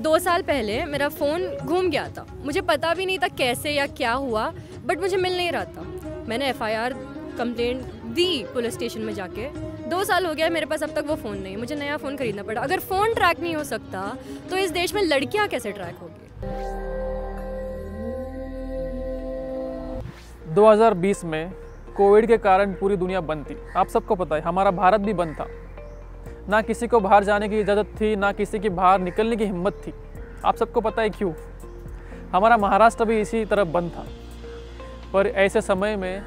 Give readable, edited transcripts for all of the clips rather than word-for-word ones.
2 साल पहले मेरा फ़ोन घूम गया था, मुझे पता भी नहीं था कैसे या क्या हुआ, बट मुझे मिल नहीं रहा था। मैंने FIR कंप्लेंट दी पुलिस स्टेशन में जाके। 2 साल हो गया मेरे पास, अब तक वो फ़ोन नहीं, मुझे नया फ़ोन खरीदना पड़ा। अगर फ़ोन ट्रैक नहीं हो सकता तो इस देश में लड़कियां कैसे ट्रैक होगी? 2020 में कोविड के कारण पूरी दुनिया बंद थी। आप सबको पता है, हमारा भारत भी बंद था। ना किसी को बाहर जाने की इजाज़त थी, ना किसी की बाहर निकलने की हिम्मत थी। आप सबको पता है क्यों? हमारा महाराष्ट्र भी इसी तरह बंद था। पर ऐसे समय में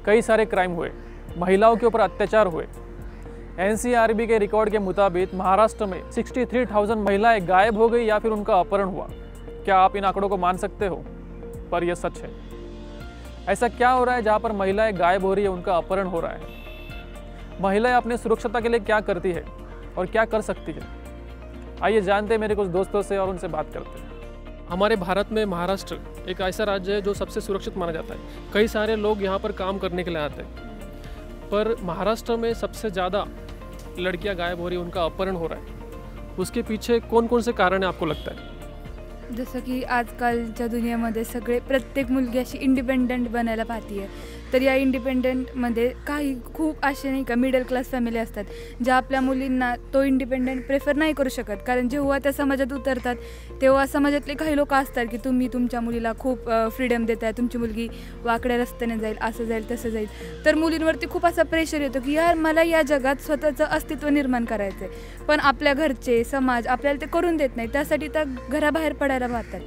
कई सारे क्राइम हुए, महिलाओं के ऊपर अत्याचार हुए। NCRB के रिकॉर्ड के मुताबिक महाराष्ट्र में 63,000 महिलाएं गायब हो गई या फिर उनका अपहरण हुआ। क्या आप इन आंकड़ों को मान सकते हो? पर यह सच है। ऐसा क्या हो रहा है जहाँ पर महिलाएं गायब हो रही है, उनका अपहरण हो रहा है? महिलाएं अपनी सुरक्षता के लिए क्या करती है और क्या कर सकती है? आइए जानते हैं मेरे कुछ दोस्तों से और उनसे बात करते हैं। हमारे भारत में महाराष्ट्र एक ऐसा राज्य है जो सबसे सुरक्षित माना जाता है। कई सारे लोग यहाँ पर काम करने के लिए आते हैं, पर महाराष्ट्र में सबसे ज़्यादा लड़कियाँ गायब हो रही है, उनका अपहरण हो रहा है। उसके पीछे कौन कौन से कारण है आपको लगता है? जसं की आजकालच्या दुनियेमध्ये प्रत्येक मुलगी अशी इंडिपेंडंट बनायला पाहते आहे। तर या इंडिपेंडंटमध्ये काही खूप असे नाही का मिडल क्लास फॅमिली असतात ज्या आपल्या मुलींना तो इंडिपेंडंट प्रेफर नाही करू शकत, कारण जेव्हा त्या समाजात उतरतात तेव्हा समाजातले काही लोक असतात की तुम्ही तुमच्या मुलीला खूप फ्रीडम देताय, तुमची मुलगी वाकड्या रस्त्याने जाईल, असं जाईल तसं जाईल। तर मुलींवरती खूप असा प्रेशर येतो की यार मला या जगात स्वतःचं अस्तित्व निर्माण करायचं आहे, पण आपल्या घरचे समाज आपल्याला ते करून देत नाही, त्यासाठी त्या घराबाहेर पडायला पाहतात।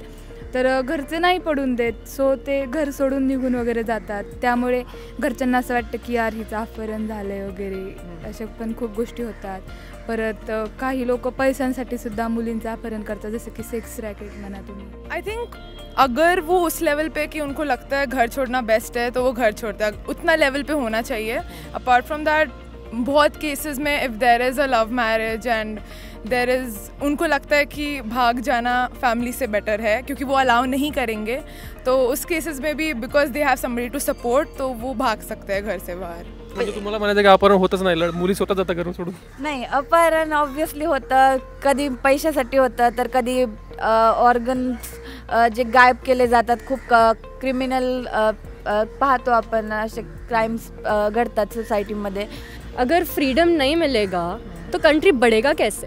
तर घरचे नाही पडून देत, सो ते घर सोडून निघून वगैरे जातात। त्यामुळे घरच्यांना असं वाटतं की यार हिचं अपहरण झालंय वगैरे, अशा पण खूप गोष्टी होतात। परत काही लोक पैशांसाठी सुद्धा मुलींचं अपहरण करतात, जसं की सेक्स रैकेट म्हणा तुम्ही। आई थिंक अगर वो उस लेवल पे कि उनको लगता है घर छोड़ना बेस्ट है तो वो घर छोड़ता है, उतना लेवल पे होना चाहिए। अपार्ट फ्रॉम दैट बहुत केसेस में if there is a love marriage and there is, उनको लगता है कि भाग जाना फैमिली से बेटर है क्योंकि वो अलाउ नहीं करेंगे, तो उस केसेस में भी because they have somebody to support तो वो भाग सकते हैं घर से बाहर। म्हणजे तुम्हाला म्हणायचं की अपहरण होतच नाही, मुली स्वतः जातात घरून सोडून? नाही, अपहरण ऑब्व्हियसली होतं, कधी पैशासाठी होतं तर कधी ऑर्गन्स जे गायब केले जातात। खूप क्रिमिनल पाहतो आपण, असे क्राइम्स घडतात सोसाइटीमध्ये। अगर फ्रीडम नहीं मिलेगा तो कंट्री बढ़ेगा कैसे?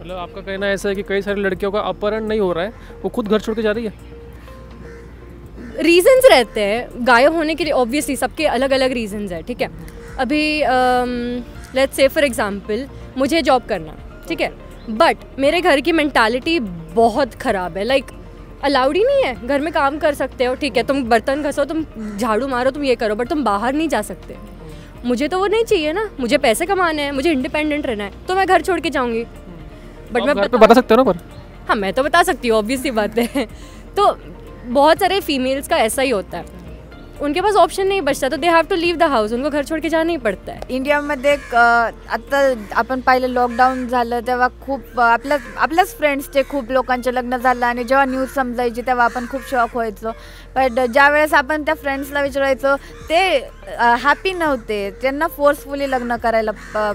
मतलब आपका कहना ऐसा है कि कई सारी लड़कियों का अपहरण नहीं हो रहा है, वो खुद घर छोड़ के जा रही है? रीजंस रहते हैं गायब होने के लिए, ऑब्वियसली सबके अलग अलग रीजंस है, ठीक है। अभी लेट्स से फॉर एग्जांपल मुझे जॉब करना, ठीक है, बट मेरे घर की मेंटालिटी बहुत ख़राब है, लाइक अलाउड ही नहीं है। घर में काम कर सकते हो, ठीक है, तुम बर्तन घसो, तुम झाड़ू मारो, तुम ये करो, बट तुम बाहर नहीं जा सकते। मुझे तो वो नहीं चाहिए ना, मुझे पैसे कमाने हैं, मुझे इंडिपेंडेंट रहना है, तो मैं घर छोड़ के जाऊँगी। बट मैं बता सकते हो ना? पर हाँ, मैं तो बता सकती हूँ, ऑब्वियस सी बात है। तो बहुत सारे फीमेल्स का ऐसा ही होता है, उनके पास ऑप्शन नहीं बचता, तो they have to leave the house, उनको घर छोड़ के जाना ही पड़ता है। इंडियामध्ये आता आपण पाहिलं लॉकडाऊन झालं तेव्हा खूप आपल्याच फ्रेंड्सचे खूप लोकांचे लग्न झालं, आणि जेव्हा न्यूज समजायची तेव्हा आपण खूप शॉक व्हायचो। बट ज्यावेळेस आपण त्या फ्रेंड्सला विचारायचो ते हॅपी नव्हते, त्यांना फोर्सफुली लग्न करायला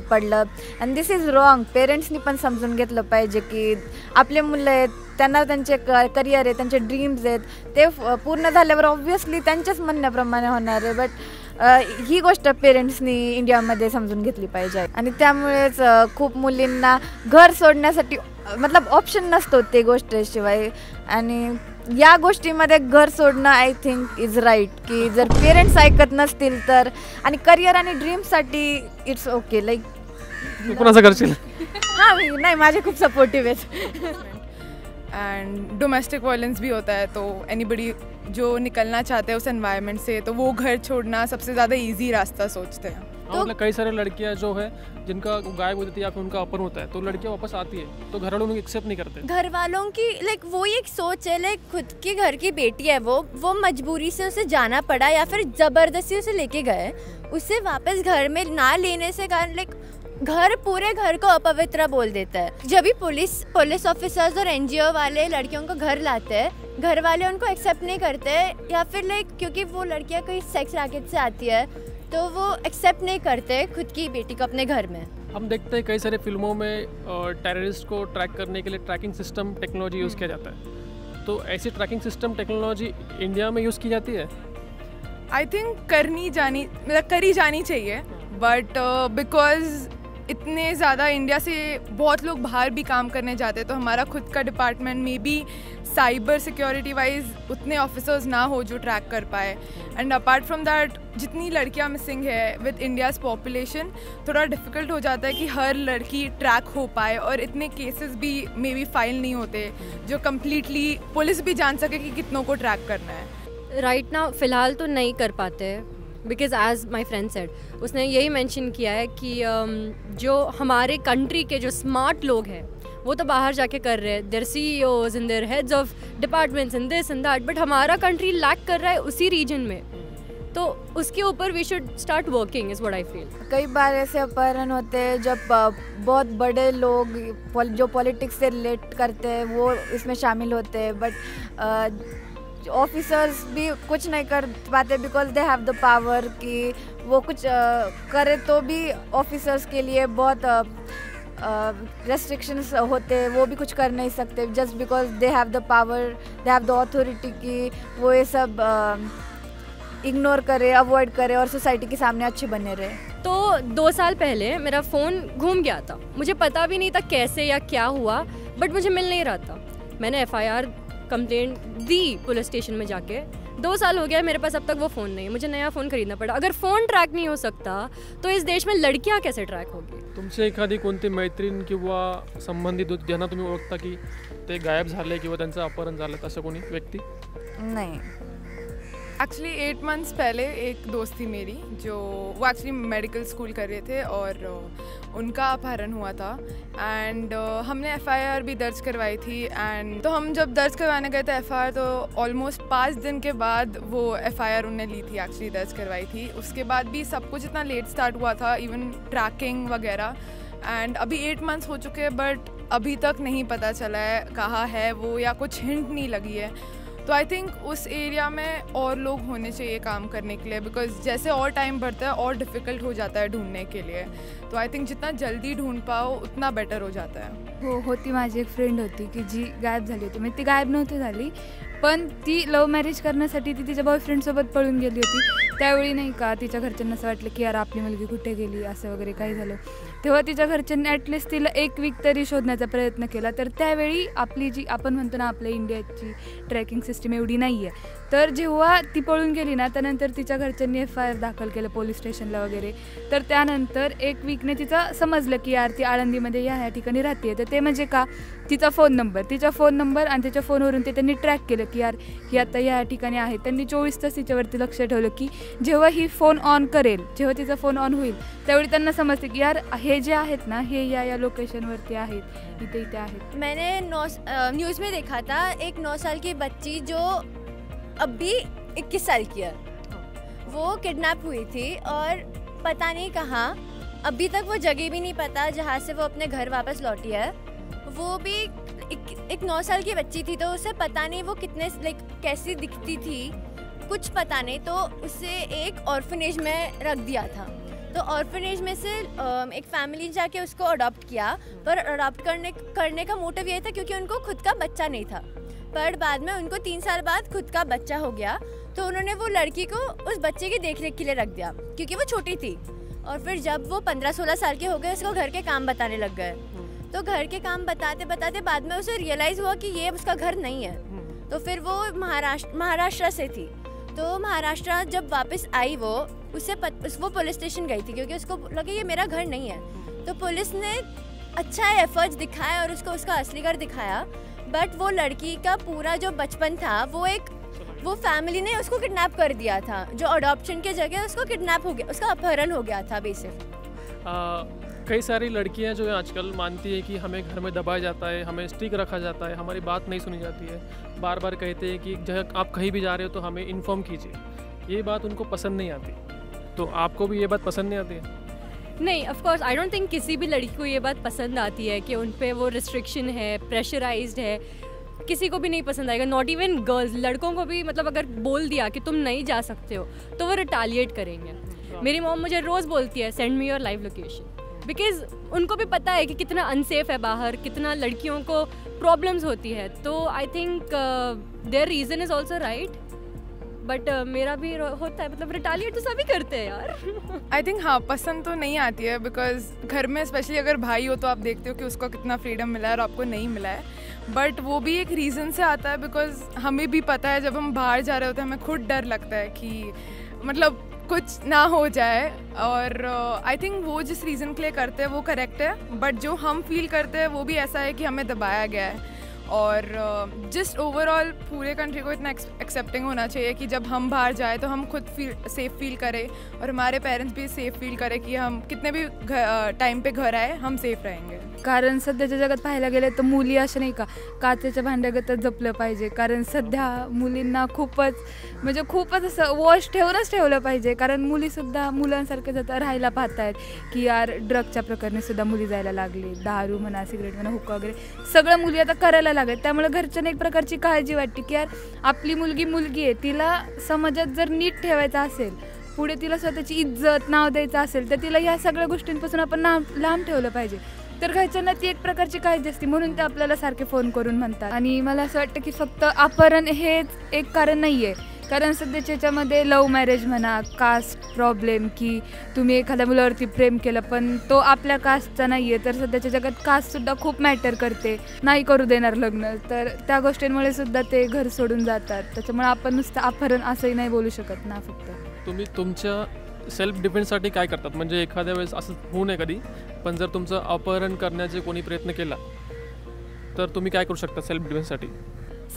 पडलं, अँड दिस इज रॉंग। पेरेंट्सनी पण समजून घेतलं पाहिजे की आपले मुलं आहेत, त्यांना त्यांचे करिअर आहे, त्यांचे ड्रीम्स आहेत, ते पूर्ण झाल्यावर ऑब्व्हियसली त्यांच्याच म्हणण्याप्रमाणे होणार आहे। बट ही गोष्ट पेरेंट्सनी इंडियामध्ये समजून घेतली पाहिजे, आणि त्यामुळेच खूप मुलींना घर सोडण्यासाठी मतलब ऑप्शन नसतो ते गोष्टीशिवाय। आणि या गोष्टीमध्ये घर सोडणं आय थिंक इज राईट, की जर पेरेंट्स ऐकत नसतील तर, आणि करिअर आणि ड्रीम्ससाठी इट्स ओके, लाईक पण असं करशील? हां, नाही, माझे खूप सपोर्टिव्ह आहेत। एंड डोमेस्टिक वायलेंस भी होता है, तो एनीबडी जो निकलना चाहते हैं उस एनवायरनमेंट से, तो वो घर छोड़ना सबसे ज़्यादा इजी रास्ता सोचते हैं। तो मतलब कई सारे लड़कियां जो है जिनका गायब हो जाती है या फिर उनका अपहरण होता है, तो लड़कियां वापस आती है, तो घर वालों एक्सेप्ट नहीं करते। घर वालों की लाइक वो एक सोच है, लाइक खुद के घर की बेटी है वो मजबूरी से उसे जाना पड़ा या फिर ज़बरदस्ती उसे लेके गए, उसे वापस घर में ना लेने से कारण लाइक घर पूरे घर को अपवित्र बोल देता है। जब भी पुलिस ऑफिसर्स और NGO वाले लड़कियों को घर लाते हैं, घर वाले उनको एक्सेप्ट नहीं करते, या फिर लाइक क्योंकि वो लड़कियां कोई सेक्स रैकेट से आती है तो वो एक्सेप्ट नहीं करते खुद की बेटी को अपने घर में। हम देखते हैं कई सारे फिल्मों में टेररिस्ट को ट्रैक करने के लिए ट्रैकिंग सिस्टम टेक्नोलॉजी यूज़ किया जाता है, तो ऐसी ट्रैकिंग सिस्टम टेक्नोलॉजी इंडिया में यूज़ की जाती है? आई थिंक करी जानी चाहिए, बट बिकॉज इतने ज़्यादा इंडिया से बहुत लोग बाहर भी काम करने जाते हैं, तो हमारा खुद का डिपार्टमेंट में भी साइबर सिक्योरिटी वाइज उतने ऑफिसर्स ना हो जो ट्रैक कर पाए। एंड अपार्ट फ्रॉम दैट जितनी लड़कियां मिसिंग है विद इंडियाज़ पॉपुलेशन, थोड़ा डिफ़िकल्ट हो जाता है कि हर लड़की ट्रैक हो पाए, और इतने केसेस भी मे बी फाइल नहीं होते जो कम्प्लीटली पुलिस भी जान सके कि कितनों को ट्रैक करना है। राइट नाउ फ़िलहाल तो नहीं कर पाते, because as my friend said, उसने यही मेंशन किया है कि जो हमारे कंट्री के जो स्मार्ट लोग हैं वो तो बाहर जाके कर रहे हैं, their CEOs and their heads of departments and this and that, but हमारा कंट्री लैक कर रहा है उसी रीजन में, तो उसके ऊपर we should start working is what I feel. कई बार ऐसे अपहरण होते हैं जब बहुत बड़े लोग जो पॉलिटिक्स से रिलेट करते हैं वो इसमें शामिल होते हैं, बट ऑफिसर्स भी कुछ नहीं कर पाते because they have the power कि वो कुछ करे, तो भी ऑफिसर्स के लिए बहुत रेस्ट्रिक्शंस होते हैं, वो भी कुछ कर नहीं सकते just because they have the power, they have the authority कि वो ये सब इग्नोर करे, अवॉइड करे और सोसाइटी के सामने अच्छे बने रहे। तो 2 साल पहले मेरा फ़ोन घूम गया था, मुझे पता भी नहीं था कैसे या क्या हुआ, बट मुझे मिल नहीं रहा था। मैंने FIR कंप्लेंट दी पुलिस स्टेशन में जाके, 2 साल हो गया मेरे पास अब तक वो फ़ोन नहीं है, मुझे नया फ़ोन खरीदना पड़ा। अगर फ़ोन ट्रॅक नहीं हो सकता तो इस देश में लडकियां कैसे ट्रॅक होगी? तुमचे एखादी कोणती मैत्रीण किंवा संबंधित ज्यांना तुम्ही ओळखता की ते गायब झाले किंवा त्यांचं अपहरण झालं, असं कोणी व्यक्ती? नहीं। एक्चुअली 8 मंथ्स पहले एक दोस्त थी मेरी जो वो एक्चुअली मेडिकल स्कूल कर रहे थे और उनका अपहरण हुआ था, एंड हमने FIR भी दर्ज करवाई थी। एंड तो हम जब दर्ज करवाने गए थे FIR, तो ऑलमोस्ट 5 दिन के बाद वो FIR उन्होंने ली थी, एक्चुअली दर्ज करवाई थी। उसके बाद भी सब कुछ इतना लेट स्टार्ट हुआ था, इवन ट्रैकिंग वगैरह। एंड अभी 8 मंथ्स हो चुके हैं, बट अभी तक नहीं पता चला है कहाँ है वो, या कुछ हिंट नहीं लगी है। तो आई थिंक उस एरिया में और लोग होने चाहिए काम करने के लिए, बिकॉज जैसे और टाइम बढ़ता है और डिफ़िकल्ट हो जाता है ढूंढने के लिए। तो आई थिंक जितना जल्दी ढूंढ पाओ उतना बेटर हो जाता है। होती माझी एक फ्रेंड होती की जी गायब झाली होती, म्हणजे ती गायब नव्हती झाली, पण ती लव्ह मॅरेज करण्यासाठी ती तिच्या बॉयफ्रेंडसोबत पळून गेली होती। त्यावेळी नाही का तिच्या घरच्यांना असं वाटलं की यार आपली मुलगी कुठे गेली असं वगैरे काही झालं, तेव्हा तिच्या घरच्यांनी ॲटलिस्ट तिला 1 वीक तरी शोधण्याचा प्रयत्न केला। तर त्यावेळी आपली जी आपण म्हणतो ना आपल्या इंडियाची ट्रॅकिंग सिस्टीम एवढी नाही आहे, तर जेव्हा ती पळून गेली ना त्यानंतर तिच्या घरच्यांनी FIR दाखल केलं पोलीस स्टेशनला वगैरे। तर त्यानंतर 1 वीकने तिचं समजलं की यार ती आळंदीमध्ये ह्या ठिकाणी राहते, तर ते म्हणजे का तिचा फ़ोन नंबर आणि त्याच्या फोनवरून ते त्यांनी ट्रॅक केलं की यार ही आता या ठिकाणी आहे। त्यांनी 24 तास तिच्यावरती लक्ष ठेवलं की जेव्हा ही फ़ोन ऑन करेल, जेव्हा तिचा फ़ोन ऑन होईल त्यावेळी त्यांना समजते की यार हे जे आहेत ना हे या लोकेशनवरती आहेत, इथे आहेत। मैंने न्यूज़ में देखा था एक 9 साल की बच्ची जो अभी 21 साल की है, वो किडनैप हुई थी और पता नहीं कहाँ, अभी तक वो जगह भी नहीं पता जहाँ से वो अपने घर वापस लौटी है। वो भी एक 9 साल की बच्ची थी, तो उसे पता नहीं वो कितने कैसी दिखती थी कुछ पता नहीं, तो उसे एक ऑर्फनेज में रख दिया था। तो ऑर्फनेज में से एक फैमिली जाके उसको अडॉप्ट किया, पर अडॉप्ट करने का मोटिव ये था क्योंकि उनको खुद का बच्चा नहीं था, पर बाद में उनको 3 साल बाद खुद का बच्चा हो गया, तो उन्होंने वो लड़की को उस बच्चे की देखरेख के लिए रख दिया क्योंकि वो छोटी थी। और फिर जब वो 15-16 साल के हो गए उसको घर के काम बताने लग गए, तो घर के काम बताते बताते बाद में उसे रियलाइज़ हुआ कि ये उसका घर नहीं है। तो फिर वो महाराष्ट्र से थी, तो महाराष्ट्र जब वापस आई वो पुलिस स्टेशन गई थी क्योंकि उसको लगा ये मेरा घर नहीं है। तो पुलिस ने अच्छा एफर्ट्स दिखाया और उसको उसका असली घर दिखाया, बट वो लड़की का पूरा जो बचपन था वो फैमिली ने उसको किडनैप कर दिया था, जो अडॉप्शन के जगह उसको किडनैप हो गया, उसका अपहरण हो गया था बेसिकली। कई सारी लड़कियां जो है आजकल मानती है कि हमें घर में दबाया जाता है, हमें स्टिक रखा जाता है, हमारी बात नहीं सुनी जाती है, बार बार कहते हैं कि जब आप कहीं भी जा रहे हो तो हमें इन्फॉर्म कीजिए। ये बात उनको पसंद नहीं आती, तो आपको भी ये बात पसंद नहीं आती है? नहीं, of course I don't think किसी भी लड़की को ये बात पसंद आती है कि उन पे वो रिस्ट्रिक्शन है, प्रेशराइज्ड है, किसी को भी नहीं पसंद आएगा, नॉट इवन गर्ल्स। लड़कों को भी मतलब अगर बोल दिया कि तुम नहीं जा सकते हो तो वो रिटालिएट करेंगे। मेरी मॉम मुझे रोज़ बोलती है send me your live location, because उनको भी पता है कि कितना अनसेफ है बाहर, कितना लड़कियों को प्रॉब्लम्स होती है। तो I think their reason is also right, but मेरा भी होता है, मतलब रिटालिएट तो सभी करते हैं यार। आई थिंक हाँ, पसंद तो नहीं आती है बिकॉज घर में स्पेशली अगर भाई हो तो आप देखते हो कि उसको कितना फ्रीडम मिला है और आपको नहीं मिला है, बट वो भी एक रीज़न से आता है बिकॉज हमें भी पता है जब हम बाहर जा रहे होते हैं हमें खुद डर लगता है कि मतलब कुछ ना हो जाए। और आई थिंक वो जिस रीज़न के लिए करते हैं वो करेक्ट है, बट जो हम फील करते हैं वो भी ऐसा है कि हमें दबाया गया है। और जस्ट ओवरऑल पूरे कंट्री को इतना एक्सेप्टिंग होना चाहिए कि जब हम बाहर जाए तो हम खुद सेफ फील करें और हमारे पेरेंट्स भी सेफ फील करें कि हम कितने भी टाइम पे घर आए हम सेफ रहेंगे। कारण सध्याच्या जगात पाहायला गेले तर मुली अशा नाही का काचेच्या भांड्यागतच जपलं पाहिजे, कारण सध्या मुलींना खूपच असं वॉश ठेवलं पाहिजे, कारण मुलीसुद्धा मुलांसारखे जाता राहायला पाहत आहेत की यार ड्रगच्या प्रकरणी सुद्धा मुली जायला लागली, दारू म्हणा, सिगरेट म्हणा, हुक्का वगैरे सगळं मुली आता करायला लागत। त्यामुळे घरच्यांना एक प्रकारची काळजी वाटते की यार आपली मुलगी आहे, तिला समाजात जर नीट ठेवायचं असेल, पुढे तिला स्वतःची इज्जत नाव द्यायचं असेल तर तिला या सगळ्या गोष्टींपासून आपण लांब ठेवलं पाहिजे। तर घरच्यांना ती एक प्रकारची काळजी असते, म्हणून ते आपल्याला सारखे फोन करून म्हणतात। आणि मला असं वाटतं की फक्त अपहरण हेच एक कारण नाही आहे, कारण सध्याच्या याच्यामध्ये लव्ह मॅरेज म्हणा, कास्ट प्रॉब्लेम की तुम्ही एखाद्या मुलावरती प्रेम केलं पण तो आपल्या कास्टचा नाही आहे, तर सध्याच्या जगात कास्टसुद्धा खूप मॅटर करते, नाही करू देणार लग्न, तर त्या गोष्टींमुळे सुद्धा ते घर सोडून जातात। त्याच्यामुळे आपण नुसतं अपहरण असंही नाही बोलू शकत ना। फक्त तुम्ही तुमच्या सेल्फ डिफेन्ससाठी काय करतात? म्हणजे एखाद्या वेळेस असं होऊ नये कधी, पण जर तुमचं अपहरण करण्याचे कोणी प्रयत्न केला तर तुम्ही काय करू शकता सेल्फ डिफेन्ससाठी?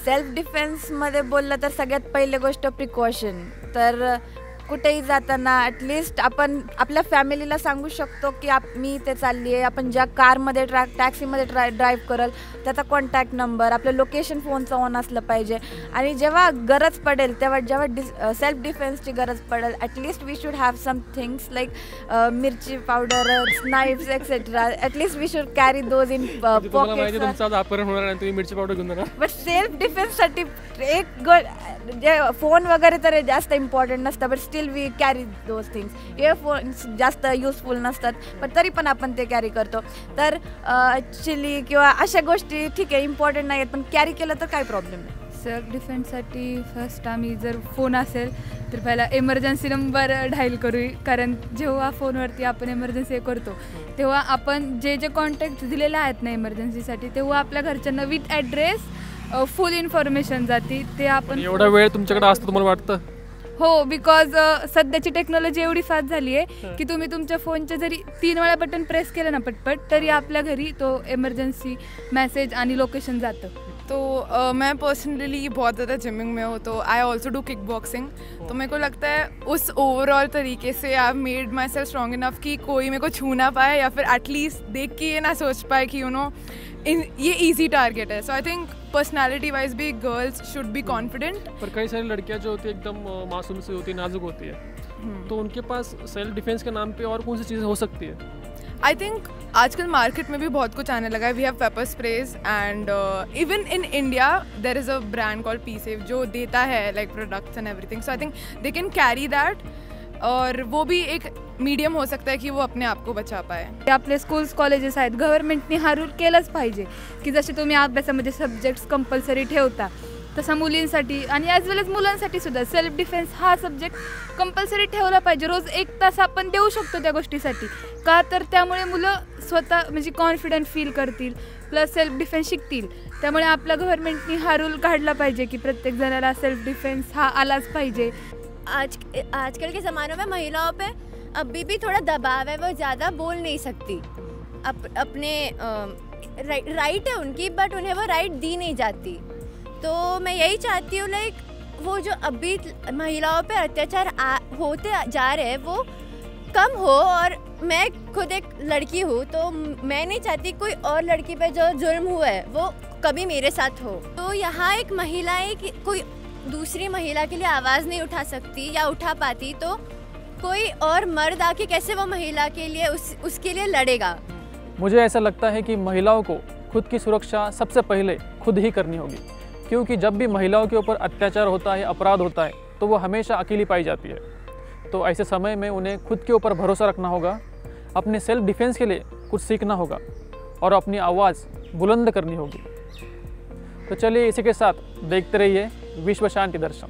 सेल्फ डिफेन्समध्ये बोललं तर सगळ्यात पहिली गोष्ट प्रिकॉशन। तर कुठेही जाताना ॲटलिस्ट आपण आपल्या फॅमिलीला सांगू शकतो की मी इथे चालली आहे, आपण ज्या कारमध्ये टॅक्सीमध्ये ड्राईव्ह करल त्याचा कॉन्टॅक्ट नंबर, आपलं लोकेशन फोनचं ऑन असलं पाहिजे। आणि जेव्हा गरज पडेल जेव्हा सेल्फ डिफेन्सची गरज पडेल at least we should have some things like मिरची powder, knives etcetera, at least we should carry those in pockets. अपहरण होणार नाही, तुम्ही मिरची पावडर घेऊन जाणार, बट सेल्फ डिफेन्ससाठी एक जे फोन वगैरे तर जास्त इम्पॉर्टंट नसतं, but still we carry those things. Earphones जास्त युजफुल नसतात पण तरी पण आपण ते कॅरी करतो। तर ॲक्च्युली किंवा अशा गोष्टी ठीक आहे इम्पॉर्टंट नाही आहेत पण कॅरी केलं तर काय प्रॉब्लेम नाही। सेल्फ डिफेन्ससाठी फर्स्ट आम्ही जर फोन असेल तर पहिला एमर्जन्सी नंबर डायल करू, कारण जेव्हा फोनवरती आपण एमर्जन्सी करतो तेव्हा आपण जे कॉन्टॅक्ट दिलेले आहेत ना एमर्जन्सीसाठी तेव्हा आपल्या घरच्यांना विथ ॲड्रेस फुल इन्फॉर्मेशन जाते। ते आपण एवढा वेळ तुमच्याकडे असतो तुम्हाला वाटतं? हो, बिकॉज सध्याची टेक्नॉलॉजी एवढी फास्ट झाली आहे की तुम्ही तुमच्या फोनचे जरी 3 वेळा बटन प्रेस केलं ना पटपट तरी आपल्या घरी तो एमरजेंसी मैसेज आणि लोकेशन जातं। तो मैं पर्सनली बहुत ज़्यादा जिमिंग में हूँ, तो I also do kick boxing. तो मेरे को लगता है उस ओवरऑल तरीके से I made my self strong enough कि कोई मेरे को छू ना पाए या फिर एटलीस्ट देख के ये ना सोच पाए कि ये इजी टारगेट है। सो आई थिंक पर्सनालिटी वाइज भी गर्ल्स शुड बी कॉन्फिडेंट। पर कई सारी लड़कियां जो होती है एकदम मासूम सी होती है, नाजुक होती है, तो उनके पास सेल्फ डिफेंस के नाम पे और कौन सी चीज़ें हो सकती है? आई थिंक आजकल मार्केट में भी बहुत कुछ आने लगा है। We have paper sprays and even in India there is a brand called Pee Safe जो देता है like products and everything. So I think they can carry that और वो भी एक मीडियम हो सकता है की वो अपने आप को बचा पाए। आपले स्कूल्स कॉलेजेस आहेत गव्हर्नमेंटने हा रूल केलाच पाहिजे की जसे तुम्ही अभ्यासामध्ये सब्जेक्ट्स कंपल्सरी ठेवता तसा मुलींसाठी आणि ॲज वेल एज मुलांसाठी सुद्धा सेल्फ डिफेन्स हा सब्जेक्ट कंपल्सरी ठेवला पाहिजे। रोज 1 तास आपण देऊ शकतो त्या गोष्टीसाठी, का तर त्यामुळे मुलं स्वतः म्हणजे कॉन्फिडंट फील करतील प्लस सेल्फ डिफेन्स शिकतील। त्यामुळे आपल्या गव्हर्नमेंटने हा रूल काढला पाहिजे की प्रत्येक जणाला सेल्फ डिफेन्स हा आलाच पाहिजे। आजकल के ज़मानों में महिलाओं पे अभी भी थोड़ा दबाव है, वो ज़्यादा बोल नहीं सकती। अपने राइट है उनकी बट उन्हें वो राइट दी नहीं जाती। तो मैं यही चाहती हूँ लाइक वो जो अभी महिलाओं पे अत्याचार होते जा रहे हैं वो कम हो। और मैं खुद एक लड़की हूँ तो मैं नहीं चाहती कोई और लड़की पे जो जुर्म हुआ है वो कभी मेरे साथ हो। तो यहाँ एक महिला है कि कोई दूसरी महिला के लिए आवाज़ नहीं उठा सकती या उठा पाती तो कोई और मर्द आके कैसे वो महिला के लिए उसके लिए लड़ेगा। मुझे ऐसा लगता है कि महिलाओं को खुद की सुरक्षा सबसे पहले खुद ही करनी होगी, क्योंकि जब भी महिलाओं के ऊपर अत्याचार होता है, अपराध होता है, तो वो हमेशा अकेली पाई जाती है। तो ऐसे समय में उन्हें खुद के ऊपर भरोसा रखना होगा अपने सेल्फ डिफेंस के लिए कुछ सीखना होगा और अपनी आवाज़ बुलंद करनी होगी। तो चलिए इसी के साथ देखते रहिए विश्व शांति दर्शन।